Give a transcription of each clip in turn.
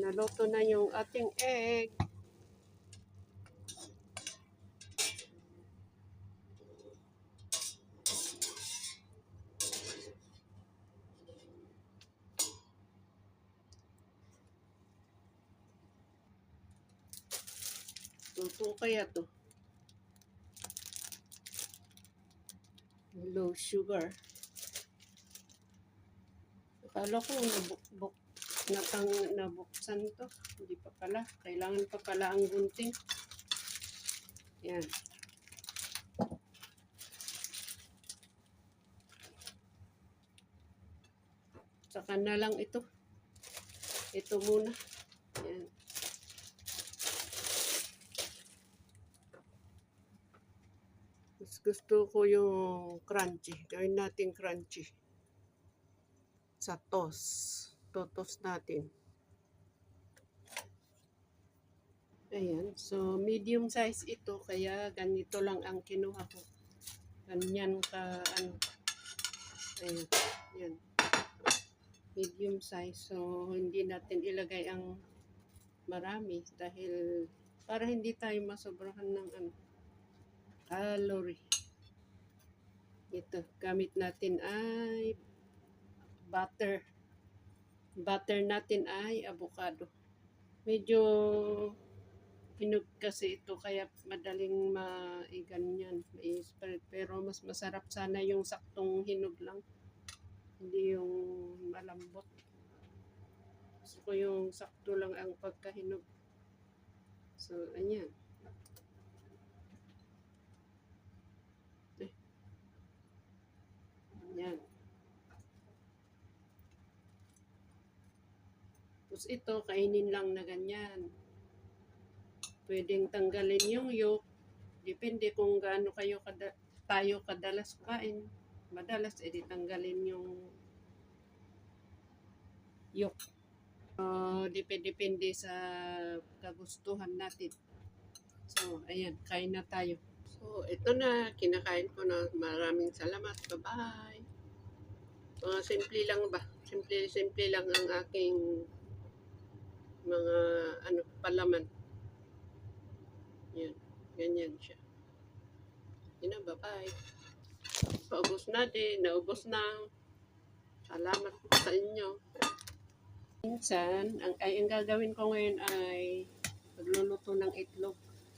naluto na yung ating egg. Luto kaya to? Low sugar. Akala ko nabuksan to. Hindi pa pala. Kailangan pa pala ang gunting. Yan. Saka na lang ito. Ito muna. Yan. Mas gusto ko yung crunchy. Gawin natin crunchy. Sa toast. Totos natin. Ayan. So, medium size ito. Kaya ganito lang ang kinuha ko. Ganyan ka, ano. Ayan. Yan. Medium size. So, hindi natin ilagay ang marami. Dahil, para hindi tayo masobrahan ng calorie. Ito. Gamit natin ay butter. Butter natin ay avocado. Medyo hinog kasi ito kaya madaling maiganyan, mai-spread. Pero mas masarap sana yung saktong hinog lang. Hindi yung malambot. Gusto ko yung sakto lang ang pagkahinog. So, ayan. Ayan. Tapos ito, kainin lang na ganyan. Pwedeng tanggalin yung yolk. Depende kung gaano tayo kadalas kain. Madalas, edi tanggalin yung yolk. Depende sa kagustuhan natin. So, ayan, kain na tayo. So, ito na, kinakain ko na. Maraming salamat. Bye-bye. Simple lang ba? Simple lang ang aking mga palaman. Yan, ganyan siya. Yun na, bye-bye. Paubos na din, naubos na. Salamat po sa inyo. Minsan, ang gagawin ko ngayon ay magluluto ng itlog.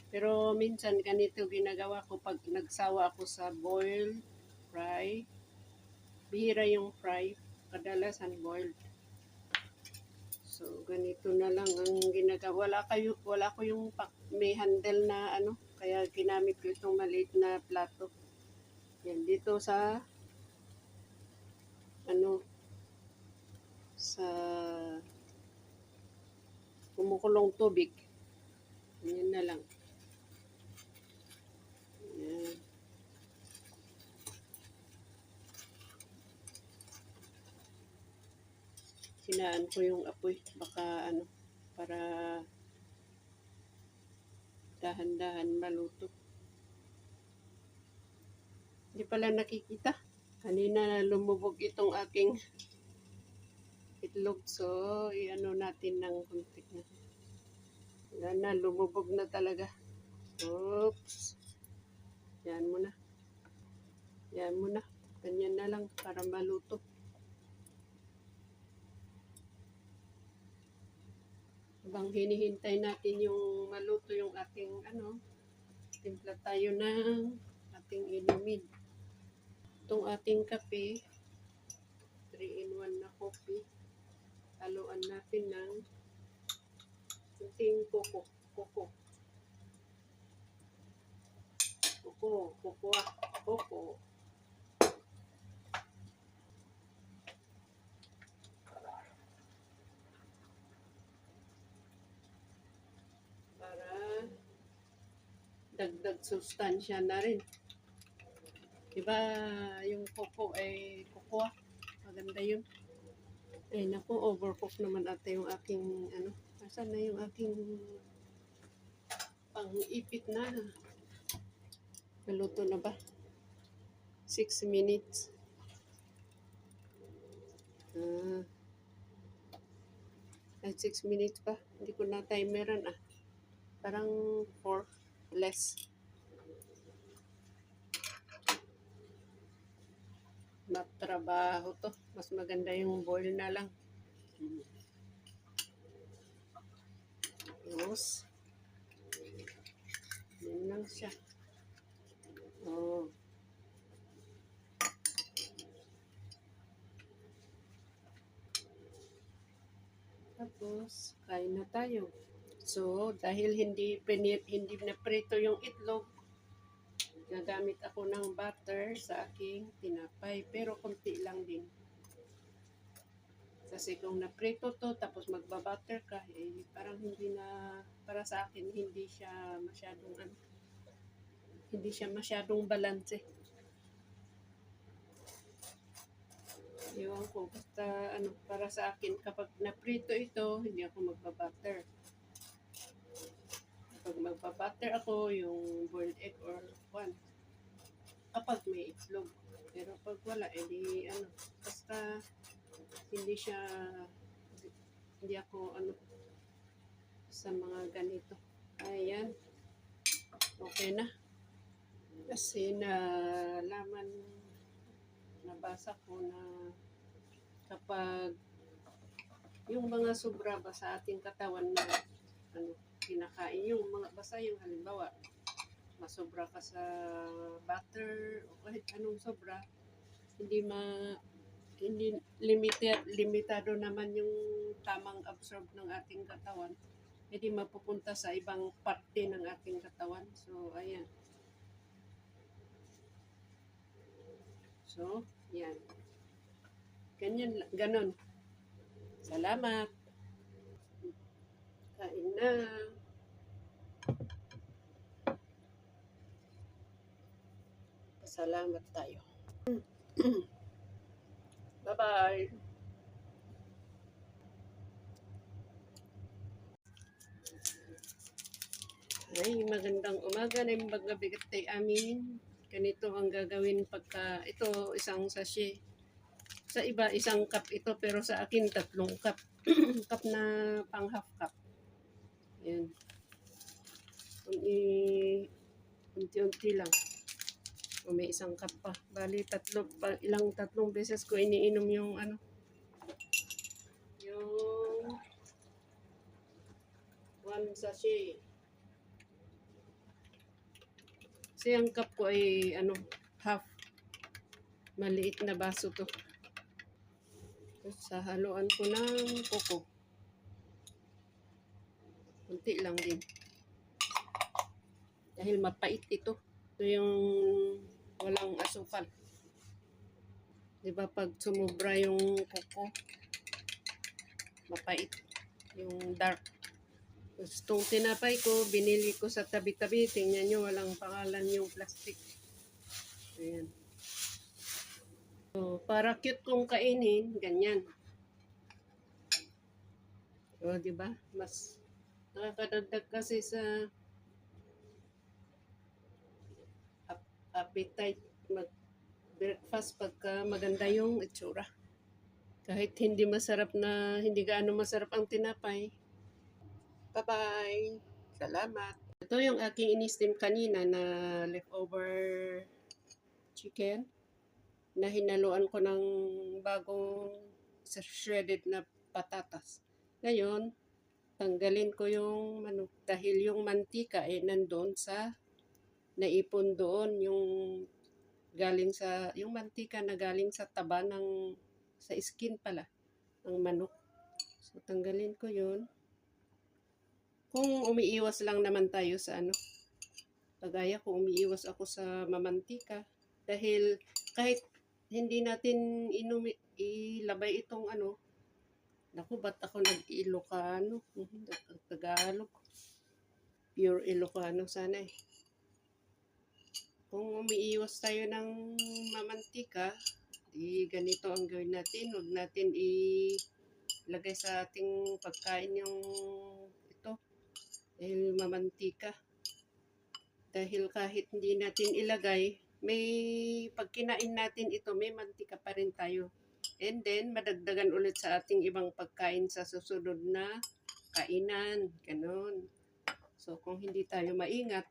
Pero minsan ganito ginagawa ko pag nagsawa ako sa boiled, fry. Bihira yung fry, kadalasan boiled. So ganito na lang ang ginagawa. Wala ko yung may handle na kaya ginamit ko itong maliit na plato. Yan dito sa sa kumukulong tubig. Yan na lang. Yan. Hinaan ko yung apoy. Baka para dahan-dahan maluto. Hindi pala nakikita. Kanina lumubog itong aking itlog. So, natin ng kunti na. Wala na, lumubog na talaga. Oops. Yan mo na. Yan mo na. Ganyan na lang para maluto. Habang hinihintay natin yung maluto yung ating timpla tayo ng ating inumin. Itong ating kape, 3-in-1 na coffee. Haluan natin ng kunting coco. Para dagdag sustansya na rin. Diba yung coco ay cocoa? Maganda yun. Ay naku, overcook naman ata yung aking asan na yung aking pang-ipit na. Naluto na ba? 6 minutes. At 6 minutes pa. Hindi ko na timeran ah. Parang 4 less. Matrabaho to. Mas maganda yung boil na lang. Tapos, yun lang siya. Oh. Tapos, kain na tayo. So, dahil hindi na prito yung itlog, gagamit ako ng butter sa aking tinapay. Pero konti lang din. Kasi kung naprito to, tapos magbabutter ka, eh, parang hindi na, para sa akin, hindi siya masyadong balance. Ewan ko, basta para sa akin, kapag naprito ito, hindi ako magbabutter. Kapag magbabutter ako, yung boiled egg or one, kapag may itlog. Pero pag wala, edi basta hindi ako sa mga ganito. Ayan, okay na. Kasi nabasa ko na kapag yung mga sobra ba sa ating katawan na kinakain, yung mga basta yung halimbawa masobra ka sa butter o kahit anong sobra, hindi limitado naman yung tamang absorb ng ating katawan, hindi mapupunta sa ibang parte ng ating katawan. So ayan. So, yan. Ganon. Salamat. Kain na. Pasalamat tayo. Bye-bye. Ay, magandang umaga na yung magabigat tayo amin. Ganito ang gagawin pagka ito isang sachet. Sa iba isang cup ito pero sa akin 3 cup. Cup na pang half cup. Ayan. Unti-unti lang. O may isang cup pa. Bali 3 beses ko iniinom yung yung 1 sachet. Kasi ang cup ko ay half. Maliit na baso to. Sa haluan ko ng koko. Kunti lang din. Dahil mapait ito. Ito yung walang asukal. Diba pag sumubra yung koko, mapait. Yung dark. Itong tinapay ko, binili ko sa tabi-tabi. Tingnan nyo, walang pangalan yung plastic. Ayan. So, para cute kong kainin, ganyan. O, diba? Mas nakakadagdag kasi sa appetite mag-breakfast pagka maganda yung itsura. Kahit hindi gaano masarap ang tinapay. Bye-bye! Salamat! Ito yung aking in-steam kanina na leftover chicken na hinaluan ko ng bagong shredded na patatas. Ngayon, tanggalin ko yung manok dahil yung mantika nandun sa naipon doon yung mantika na galing sa taba sa skin pala ng manok. So tanggalin ko yun. Kung umiiwas lang naman tayo sa kagaya kung umiiwas ako sa mamantika dahil kahit hindi natin ilabay itong naku, ba't ako nag-Ilocano? Tagalog. Pure Ilocano sana eh. Kung umiiwas tayo ng mamantika, di ganito ang gawin natin. Huwag natin ilagay sa ating pagkain yung ito. Dahil mamantika. Dahil kahit hindi natin ilagay, pag kinain natin ito, may mantika pa rin tayo. And then, madagdagan ulit sa ating ibang pagkain sa susunod na kainan. Ganon. So, kung hindi tayo maingat,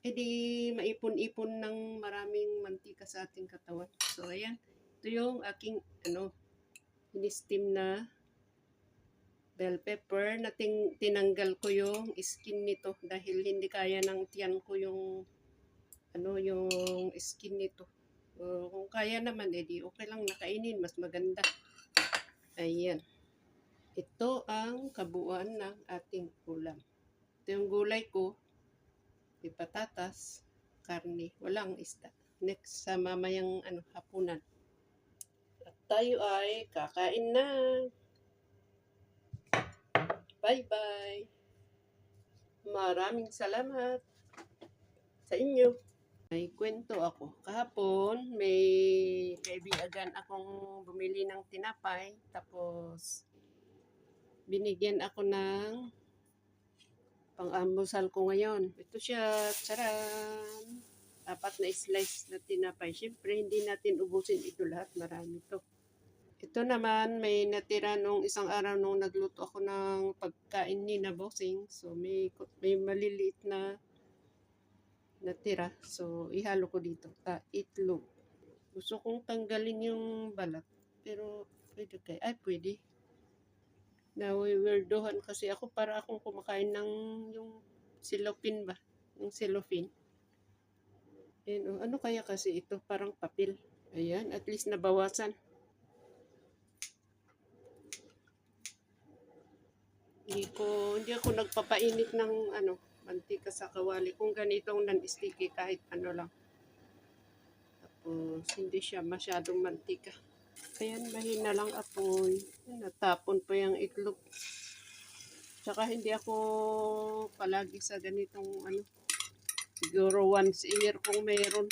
edi maipon-ipon ng maraming mantika sa ating katawan. So, ayan. Ito yung aking, in-steam na bell pepper na tinanggal ko yung skin nito dahil hindi kaya ng tiyan ko yung, yung skin nito. Kung kaya naman, edi okay lang nakainin. Mas maganda. Ayan. Ito ang kabuuan ng ating ulam. Ito yung gulay ko. May patatas, karne, walang isda. Next sa mamayang hapunan. At tayo ay kakain na. Bye-bye. Maraming salamat sa inyo. May kwento ako. Kahapon, may kaibigan akong bumili ng tinapay. Tapos, binigyan ako ng pang-almusal ko ngayon. Ito siya. Tsaran! 4 na slice na tinapay. Siyempre, hindi natin ubusin ito lahat. Marami to. Ito naman, may natira nung isang araw nung nagluto ako ng pagkain ni na bossing. So, may maliliit na natira. So, ihalo ko dito. Itlog. Gusto kong tanggalin yung balat. Pero, pwede kayo. Ay, pwede. Nawiwerdohan kasi ako para akong kumakain ng yung cellophane ba? Yung cellophane. And, ano kaya kasi ito? Parang papel. Ayan, at least nabawasan. Hindi ako nagpapainit ng mantika sa kawali. Kung ganitong non-sticky, kahit ano lang. Tapos, hindi siya masyadong mantika. Ayan, mahina lang apoy. Natapon pa yung itlog. Tsaka hindi ako palagi sa ganitong siguro once a year kung mayroon.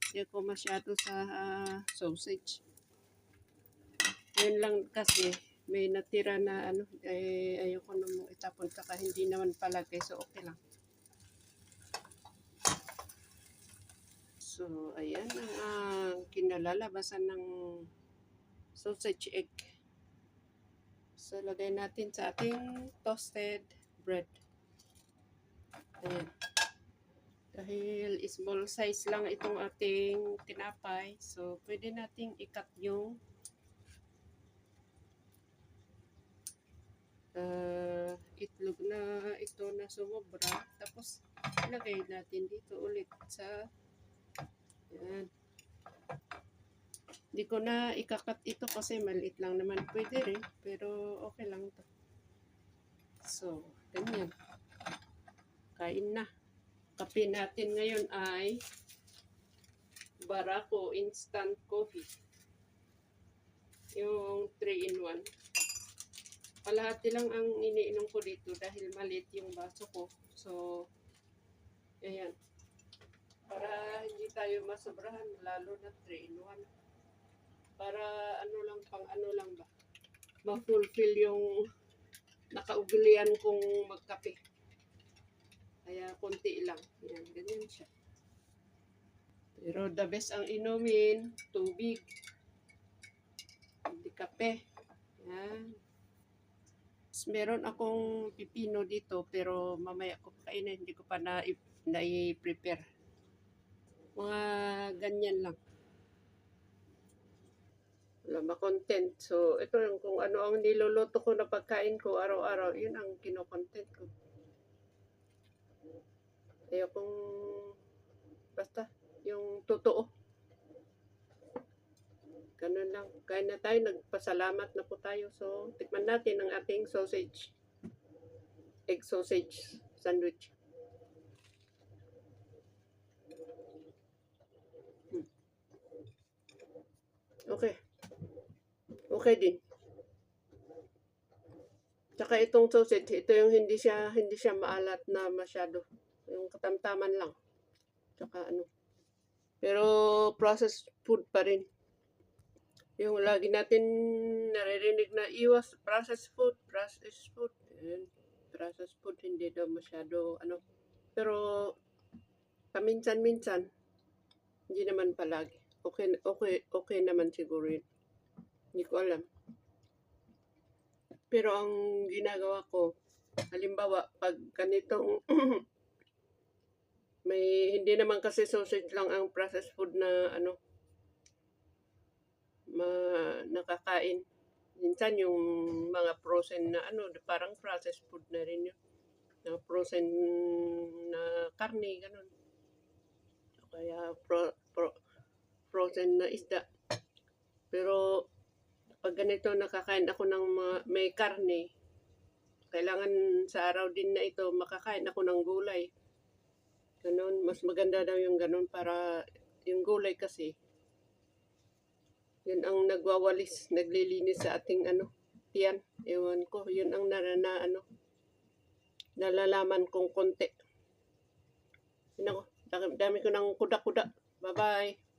Hindi ako masyado sa sausage. Yun lang kasi may natira na ayoko nang itapon saka hindi naman palagay, so okay lang. So, ayan ang kinalalabasan ng sausage egg. So, lagay natin sa ating toasted bread. Ayan. Dahil small size lang itong ating tinapay, so pwede nating i-cut yung itlog na ito na sumobra. Tapos, ilagay natin dito ulit sa yan. Hindi ko na ikakat ito kasi maliit lang naman. Pwede rin, pero okay lang to. So, ganyan. Kain na. Kape natin ngayon ay Barako Instant Coffee. Yung 3-in-1. Kalahati lang ang iniinom ko dito dahil maliit yung baso ko. So, ayan. Para hindi tayo masobrahan, lalo na 3-in-1. Para pang lang ba? Ma-fulfill yung nakaugalian kong magkape. Kaya konti lang. Ayan, ganyan siya. Pero the best ang inumin, tubig. Hindi kape. Ayan. Meron akong pipino dito pero mamaya ko kainin, hindi ko pa na-prepare. Mga ganyan lang. Wala ma-content. So, ito yung kung ano ang niluluto ko na pagkain ko araw-araw, yun ang kino-content ko. Ayokong basta yung totoo. Ganun lang. Kain na tayo. Nagpasalamat na po tayo. So, tikman natin ang ating sausage. Egg sausage sandwich. Okay. Okay din. Tsaka itong sausage, ito yung hindi siya maalat na masyado. Yung katamtaman lang. Tsaka Pero processed food pa rin. Yung lagi natin naririnig na iwas processed food. And processed food hindi daw masyado Pero paminsan-minsan hindi naman palagi. Okay naman siguro yun. Hindi ko alam. Pero ang ginagawa ko, halimbawa, pag ganitong may hindi naman kasi sausage lang ang processed food na ano, nakakain. Minsan yung mga frozen na ano, parang processed food na rin yun. Na frozen na karne, ganun. Kaya frozen na isda. Pero pag ganito nakakain ako ng may karne, kailangan sa araw din na ito makakain ako ng gulay. Ganun, mas maganda daw yung ganun para yung gulay kasi yun ang nagwawalis, naglilinis sa ating ano, tiyan. Ewan ko, yun ang nalalaman kong konti. Yun ako, dami ko ng kuda-kuda. Bye-bye.